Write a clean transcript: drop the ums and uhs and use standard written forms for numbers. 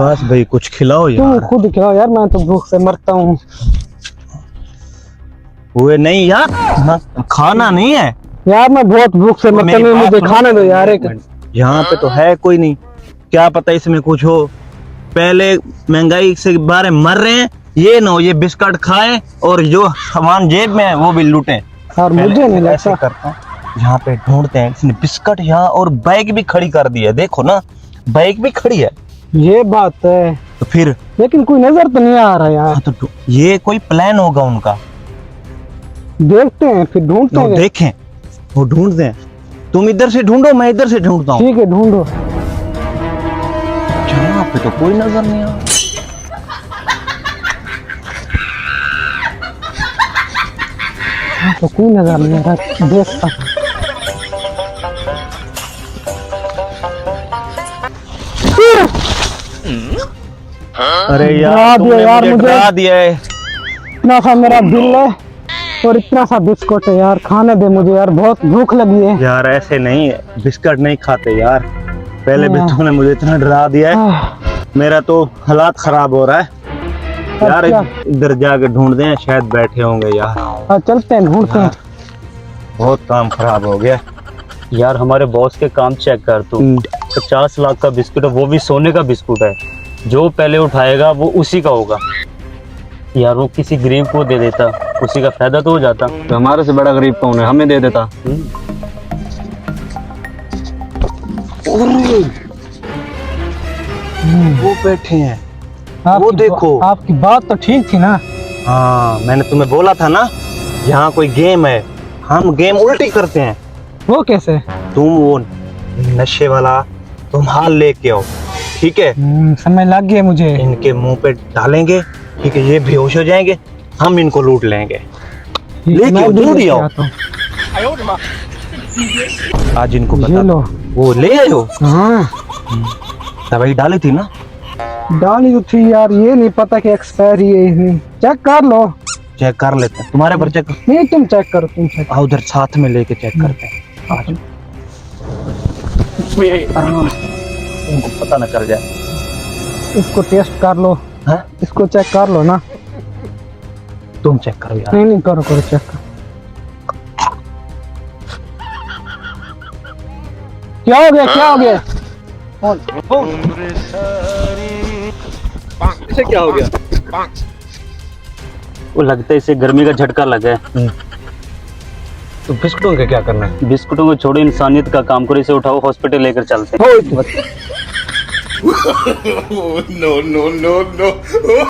बस भाई कुछ खिलाओ यार। तुम खुद खिलाओ यार, मैं तो भूख से मरता हूँ। वो नहीं यार, खाना नहीं है यार मैं बहुत भूख से मरता हूँ, मुझे खाने दो यार। एक यहाँ पे तो है कोई नहीं, क्या पता इसमें कुछ हो। पहले महंगाई से बारे मर रहे हैं, ये ना हो ये बिस्किट खाएं और जो सामान जेब में है वो भी लूटें। यार मुझे नहीं ऐसे लगता। करता हूँ, यहाँ पे ढूंढते हैं। इसने बिस्किट यहाँ और बाइक भी खड़ी कर दी है, देखो ना बाइक भी खड़ी है। ये बात है, तो फिर लेकिन कोई नजर तो नहीं आ रहा यार। हाँ, तो ये कोई प्लान होगा उनका। देखते हैं फिर, ढूंढते वो हैं। देखें, वो ढूंढते हैं। तुम इधर से ढूंढो, मैं इधर से ढूंढता हूँ। ठीक है ढूंढो। यहाँ पे तो कोई नजर नहीं आ रहा। तो कोई नजर नहीं आ रहा, देखता। अरे यार डरा दिया तुमने यार मुझे मुझे। डरा दिया है। इतना सा मेरा बिल है और इतना सा बिस्कुट है यार, खाने दे मुझे यार, बहुत भूख लगी है। यार ऐसे नहीं है, बिस्किट नहीं खाते यार। पहले भी तुमने मुझे इतना डरा दिया है, मेरा तो हालात खराब हो रहा है यार। इधर जाके ढूंढते हैं, शायद बैठे होंगे यार। चलते हैं, ढूंढते हैं। बहुत काम खराब हो गया यार। हमारे बॉस के काम चेक कर तू। 50 लाख का बिस्कुट है, वो भी सोने का बिस्कुट है। जो पहले उठाएगा वो उसी का होगा। यार वो किसी गरीब को दे देता, उसी का फायदा तो हो जाता। तो हमारे से बड़ा गरीब कौन है, हमें दे देता। वो बैठे हैं, वो आपकी देखो। आपकी बात तो ठीक थी ना। हाँ मैंने तुम्हें बोला था ना, यहाँ कोई गेम है, हम गेम उल्टी करते हैं। वो कैसे? तुम वो नशे वाला तुम हाल लेके आओ, ठीक है? समय लग गया मुझे। इनके मुंह पे डालेंगे, ठीक है? ये बेहोश हो जाएंगे, हम इनको लूट लेंगे। लेके आओ, जल्दी आओ। आज इनको बता लो। वो ले आयो। हाँ दवाई डाली थी ना? डाली तो थी यार, ये नहीं पता कि एक्सपायरी है। चेक कर लो। चेक कर लेते हैं, तुम्हारे पर चेक। नहीं तुम चेक करो, तुम चेक। आओ उधर साथ में लेके चेक करते हैं। आज उनको पता न चल जाए। इसको टेस्ट कर लो। हाँ? इसको चेक कर लो ना। तुम चेक करो यार। नहीं नहीं करो करो, चेक करो। क्या हो गया, क्या हो गया? इसे क्या हो गया? वो लगता है इसे गर्मी का झटका लगा है। तो बिस्कुटों का क्या करना है? बिस्कुटों को छोड़ो, इंसानियत का काम करो। इसे उठाओ, हॉस्पिटल लेकर चलते हैं। हो no, no, no, no.